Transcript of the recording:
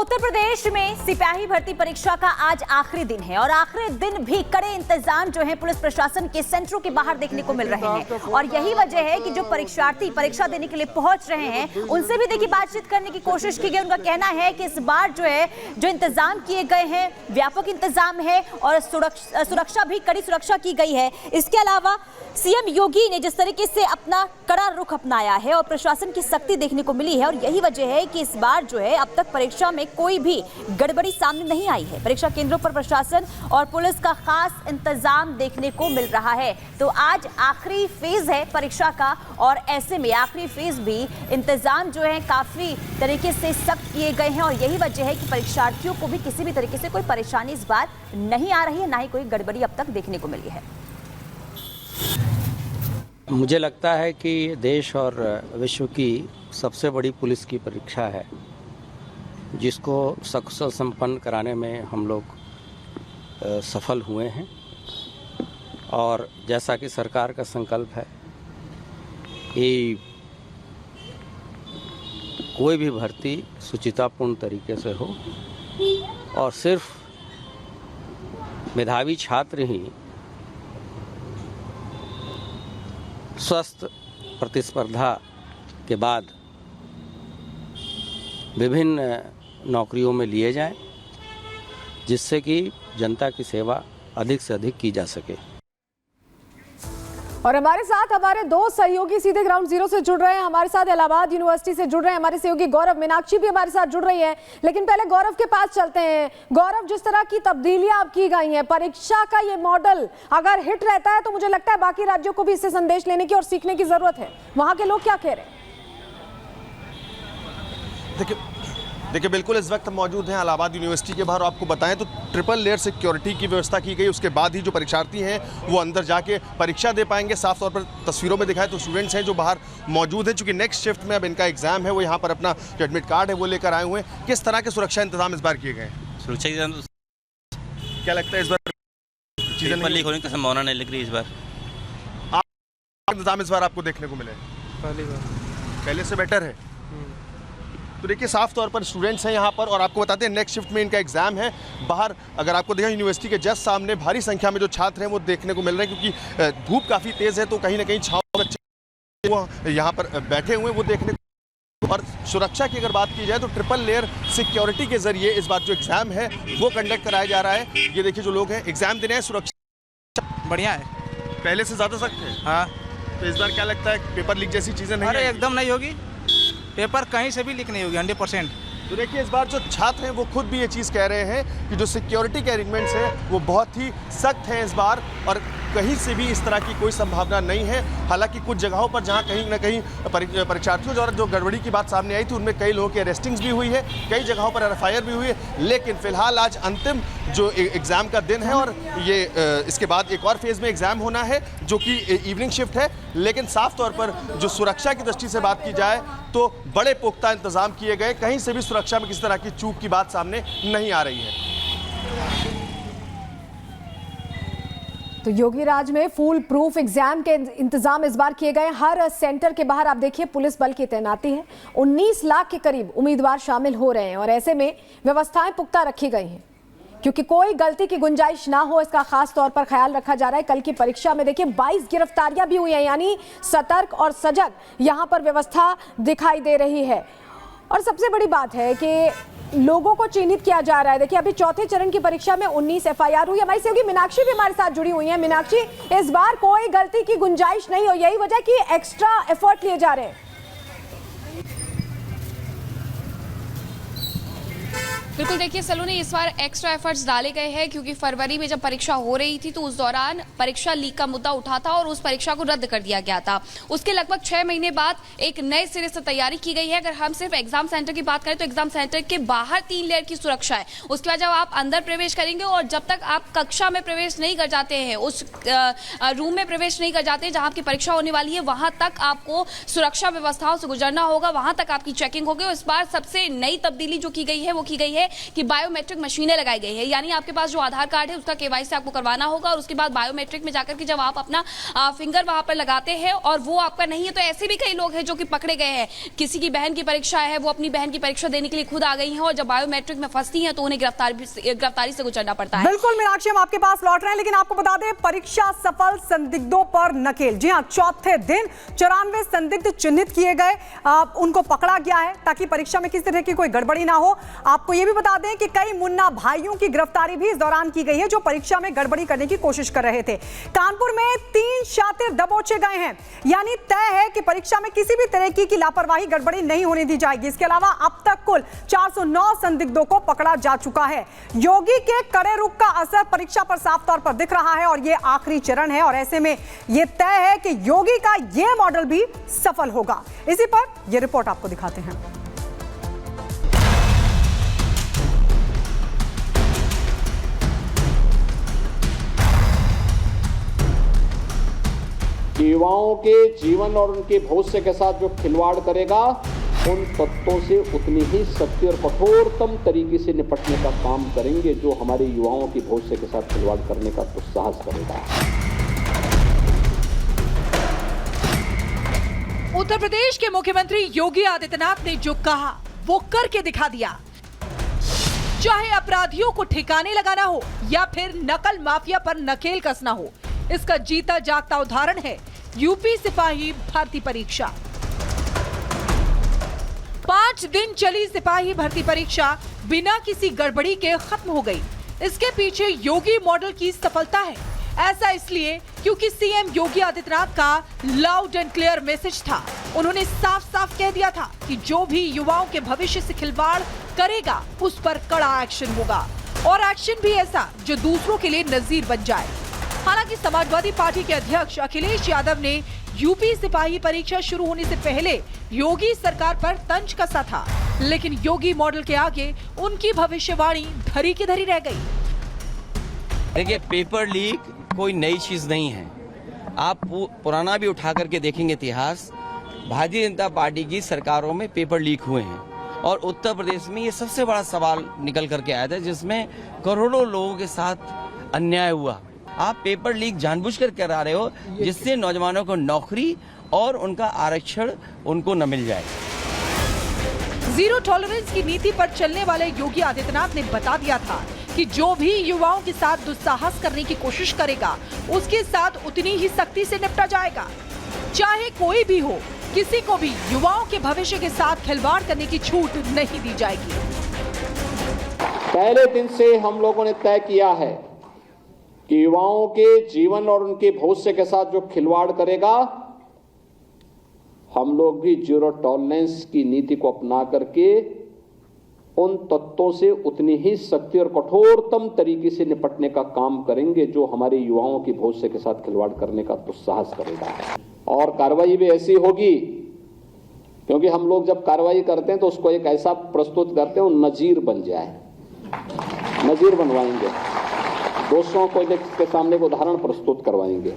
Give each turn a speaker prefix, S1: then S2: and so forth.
S1: उत्तर प्रदेश में सिपाही भर्ती परीक्षा का आज आखिरी दिन है और आखिरी दिन भी कड़े इंतजाम जो है पुलिस प्रशासन के सेंटरों के बाहर देखने को मिल रहे हैं। और यही वजह है कि जो परीक्षार्थी परीक्षा देने के लिए पहुंच रहे हैं उनसे भी देखिए बातचीत करने की कोशिश की गई। उनका कहना है कि इस बार जो इंतजाम किए गए हैं व्यापक इंतजाम है और सुरक्षा भी कड़ी सुरक्षा की गई है। इसके अलावा सीएम योगी ने जिस तरीके से अपना कड़ा रुख अपनाया है और प्रशासन की सख्ती देखने को मिली है और यही वजह है कि इस बार जो है अब तक परीक्षा में कोई भी गड़बड़ी सामने नहीं आई है। परीक्षा केंद्रों पर प्रशासन और पुलिस का खास इंतजाम देखने को मिल रहा है। तो आज आखिरी फेज है परीक्षा का और ऐसे में आखिरी फेज भी इंतजाम जो है काफी तरीके से सख्त किए गए हैं और यही वजह है कि परीक्षार्थियों को भी किसी भी तरीके से कोई परेशानी इस बार नहीं आ रही है, ना ही कोई गड़बड़ी अब तक देखने को मिली है।
S2: मुझे लगता है कि देश और विश्व की सबसे बड़ी पुलिस की परीक्षा है जिसको सकुशल संपन्न कराने में हम लोग सफल हुए हैं और जैसा कि सरकार का संकल्प है कि कोई भी भर्ती सुचितापूर्ण तरीके से हो और सिर्फ मेधावी छात्र ही स्वस्थ प्रतिस्पर्धा के बाद विभिन्न नौकरियों में लिए जाएं, जिससे कि जनता की सेवा अधिक से अधिक की जा सके।
S3: और हमारे साथ हमारे दो सहयोगी सीधे ग्राउंड जीरो से जुड़ रहे हैं। हमारे साथ इलाहाबाद यूनिवर्सिटी से जुड़ रहे हैं हमारे सहयोगी गौरव, मीनाक्षी भी हमारे साथ जुड़ रही है। लेकिन पहले गौरव के पास चलते हैं। गौरव, जिस तरह की तब्दीलियां अब की गई हैं, परीक्षा का ये मॉडल अगर हिट रहता है तो मुझे लगता है बाकी राज्यों को भी इससे संदेश लेने की और सीखने की जरूरत है। वहां के लोग क्या कह रहे हैं?
S4: देखिए बिल्कुल इस वक्त मौजूद हैं इलाहाबाद यूनिवर्सिटी के बाहर। आपको बताएं तो ट्रिपल लेयर सिक्योरिटी की व्यवस्था की गई। उसके बाद ही जो परीक्षार्थी हैं वो अंदर जाके परीक्षा दे पाएंगे। साफ तौर पर तस्वीरों में दिखाएं तो स्टूडेंट्स हैं जो बाहर मौजूद हैं। चूंकि नेक्स्ट शिफ्ट में अब इनका एग्जाम है, वो यहाँ पर अपना जो एडमिट कार्ड है वो लेकर आए हुए हैं। किस तरह के सुरक्षा इंतजाम इस बार किए गए हैं?
S5: सुरक्षा इंतजाम
S4: क्या लगता है इस बार
S5: चीजें लीक होने की संभावना नहीं लग रही इस बार?
S4: इंतजाम इस बार आपको देखने को मिले? पहले से बेटर है। तो देखिए साफ तौर पर स्टूडेंट्स हैं यहाँ पर और आपको बताते हैं नेक्स्ट शिफ्ट में इनका एग्जाम है। बाहर अगर आपको देखा यूनिवर्सिटी के जस्ट सामने भारी संख्या में जो छात्र हैं वो देखने को मिल रहे हैं, क्योंकि धूप काफ़ी तेज़ है तो कहीं ना कहीं छाव वो यहाँ पर बैठे हुए हैं वो देखने को। और सुरक्षा की अगर बात की जाए तो ट्रिपल लेयर सिक्योरिटी के जरिए इस बार जो एग्जाम है वो कंडक्ट कराया जा रहा है। ये देखिए जो लोग हैं एग्जाम दे रहे हैं, सुरक्षा बढ़िया है, पहले से ज़्यादा सख्त है। हाँ, तो इस बार क्या लगता है पेपर लीक जैसी चीज़ें नहीं?
S6: अरे एकदम नहीं होगी, पेपर कहीं से भी लीक नहीं होगी 100%।
S4: तो देखिए इस बार जो छात्र हैं वो खुद भी ये चीज़ कह रहे हैं कि जो सिक्योरिटी के अरेंजमेंट्स हैं वो बहुत ही सख्त हैं इस बार और कहीं से भी इस तरह की कोई संभावना नहीं है। हालांकि कुछ जगहों पर जहां कहीं ना कहीं परीक्षार्थियों द्वारा जो गड़बड़ी की बात सामने आई थी उनमें कई लोगों की अरेस्टिंग्स भी हुई है, कई जगहों पर एफआईआर भी हुई है। लेकिन फिलहाल आज अंतिम जो एग्ज़ाम का दिन है और ये इसके बाद एक और फेज़ में एग्ज़ाम होना है जो कि इवनिंग शिफ्ट है। लेकिन साफ तौर पर जो सुरक्षा की दृष्टि से बात की जाए तो बड़े पुख्ता इंतजाम किए गए, कहीं से भी सुरक्षा में किसी तरह की चूक की बात सामने नहीं आ रही है।
S3: तो योगी राज में फुल प्रूफ एग्जाम के इंतजाम इस बार किए गए। हर सेंटर के बाहर आप देखिए पुलिस बल की तैनाती है। 19 लाख के करीब उम्मीदवार शामिल हो रहे हैं और ऐसे में व्यवस्थाएं पुख्ता रखी गई हैं क्योंकि कोई गलती की गुंजाइश ना हो, इसका खास तौर पर ख्याल रखा जा रहा है। कल की परीक्षा में देखिए 22 गिरफ्तारियां भी हुई हैं, यानी सतर्क और सजग यहां पर व्यवस्था दिखाई दे रही है। और सबसे बड़ी बात है कि लोगों को चिन्हित किया जा रहा है। देखिए अभी चौथे चरण की परीक्षा में 19 एफआईआर हुई। हमारी सहयोगी मीनाक्षी भी हमारे साथ जुड़ी हुई है। मीनाक्षी, इस बार कोई गलती की गुंजाइश नहीं हो, यही वजह कि एक्स्ट्रा एफर्ट लिए जा रहे हैं।
S7: बिल्कुल, देखिए सलोनी, इस बार एक्स्ट्रा एफर्ट्स डाले गए हैं क्योंकि फरवरी में जब परीक्षा हो रही थी तो उस दौरान परीक्षा लीक का मुद्दा उठा था और उस परीक्षा को रद्द कर दिया गया था। उसके लगभग 6 महीने बाद एक नए सिरे से तैयारी की गई है। अगर हम सिर्फ एग्जाम सेंटर की बात करें तो एग्जाम सेंटर के बाहर 3 लेयर की सुरक्षा है। उसके बाद जब आप अंदर प्रवेश करेंगे और जब तक आप कक्षा में प्रवेश नहीं कर जाते हैं, उस रूम में प्रवेश नहीं कर जाते जहां आपकी परीक्षा होने वाली है, वहां तक आपको सुरक्षा व्यवस्थाओं से गुजरना होगा, वहां तक आपकी चेकिंग होगी। इस बार सबसे नई तब्दीली जो की गई है वो की गई है कि बायोमेट्रिक मशीनें लगाई गई है, यानी आपके पास जो आधार कार्ड है उसका केवाईसी आपको करवाना होगा और उसके बाद बायोमेट्रिक में जाकर के जब आप अपना फिंगर वहां पर लगाते हैं और वो आपका नहीं है, तो ऐसे भी कई लोग हैं जो कि पकड़े गए हैं। किसी की बहन की परीक्षा है, वो अपनी बहन की परीक्षा देने के लिए खुद आ गई हैं और जब बायोमेट्रिक में फंसती हैं तो उन्हें गिरफ्तारी से गुजरना पड़ता है।
S8: बिल्कुल मीनाक्षी, हम आपके पास लौट रहे हैं, लेकिन आपको बता दें परीक्षा सफल संदिग्धों पर नकेल। जी हां, चौथे दिन 94 संदिग्ध चिन्हित किए गए, उनको पकड़ा गया है ताकि परीक्षा में किसी तरह की कोई गड़बड़ी ना हो। आपको यह भी बता दें कि कई मुन्ना भाइयों की गिरफ्तारी भी इस दौरान की गई है जो परीक्षा में गड़बड़ी करने की कोशिश कर रहे थे। कानपुर में 3 शातिर दबोचे गए हैं, यानी तय है कि परीक्षा में किसी भी तरह की लापरवाही गड़बड़ी नहीं होने दी जाएगी। इसके अलावा अब तक कुल 409 संदिग्धों को पकड़ा जा चुका है। योगी के कड़े रुख का असर परीक्षा पर साफ तौर पर दिख रहा है और यह आखिरी चरण है और ऐसे में यह तय है कि योगी का यह मॉडल भी सफल होगा। इसी पर यह रिपोर्ट आपको दिखाते हैं।
S9: युवाओं के जीवन और उनके भविष्य के साथ जो खिलवाड़ करेगा उन तत्वों से उतनी ही सख्ती और कठोरतम तरीके से निपटने का काम करेंगे जो हमारे युवाओं के भविष्य के साथ खिलवाड़ करने का दुस्साहस करेगा।
S10: उत्तर प्रदेश के मुख्यमंत्री योगी आदित्यनाथ ने जो कहा वो करके दिखा दिया। चाहे अपराधियों को ठिकाने लगाना हो या फिर नकल माफिया पर नकेल कसना हो, इसका जीता जागता उदाहरण है यूपी सिपाही भर्ती परीक्षा। 5 दिन चली सिपाही भर्ती परीक्षा बिना किसी गड़बड़ी के खत्म हो गई। इसके पीछे योगी मॉडल की सफलता है। ऐसा इसलिए क्योंकि सीएम योगी आदित्यनाथ का लाउड एंड क्लियर मैसेज था। उन्होंने साफ साफ कह दिया था कि जो भी युवाओं के भविष्य से खिलवाड़ करेगा उस पर कड़ा एक्शन होगा और एक्शन भी ऐसा जो दूसरों के लिए नजीर बन जाए। हालांकि समाजवादी पार्टी के अध्यक्ष अखिलेश यादव ने यूपी सिपाही परीक्षा शुरू होने से पहले योगी सरकार पर तंज कसा था, लेकिन योगी मॉडल के आगे उनकी भविष्यवाणी धरी की धरी रह गई।
S5: देखिए, पेपर लीक कोई नई चीज नहीं है। आप पुराना भी उठा करके देखेंगे इतिहास, भारतीय जनता पार्टी की सरकारों में पेपर लीक हुए हैं और उत्तर प्रदेश में ये सबसे बड़ा सवाल निकल करके आया था जिसमें करोड़ों लोगों के साथ अन्याय हुआ। आप पेपर लीक जानबूझकर करा रहे हो जिससे नौजवानों को नौकरी और उनका आरक्षण उनको न मिल जाए।
S10: जीरो टॉलरेंस की नीति पर चलने वाले योगी आदित्यनाथ ने बता दिया था कि जो भी युवाओं के साथ दुस्साहस करने की कोशिश करेगा उसके साथ उतनी ही सख्ती से निपटा जाएगा। चाहे कोई भी हो, किसी को भी युवाओं के भविष्य के साथ खिलवाड़ करने की छूट नहीं दी जाएगी।
S9: पहले दिन से हम लोगों ने तय किया है कि युवाओं के जीवन और उनके भविष्य के साथ जो खिलवाड़ करेगा, हम लोग भी जीरो टॉलरेंस की नीति को अपना करके उन तत्वों से उतनी ही सख्ती और कठोरतम तरीके से निपटने का काम करेंगे जो हमारे युवाओं के भविष्य के साथ खिलवाड़ करने का दुस्साहस करेगा। और कार्रवाई भी ऐसी होगी क्योंकि हम लोग जब कार्रवाई करते हैं तो उसको एक ऐसा प्रस्तुत करते हैं वो नजीर बन जाए। नजीर बनवाएंगे, दोषियों को के सामने एक उदाहरण प्रस्तुत करवाएंगे।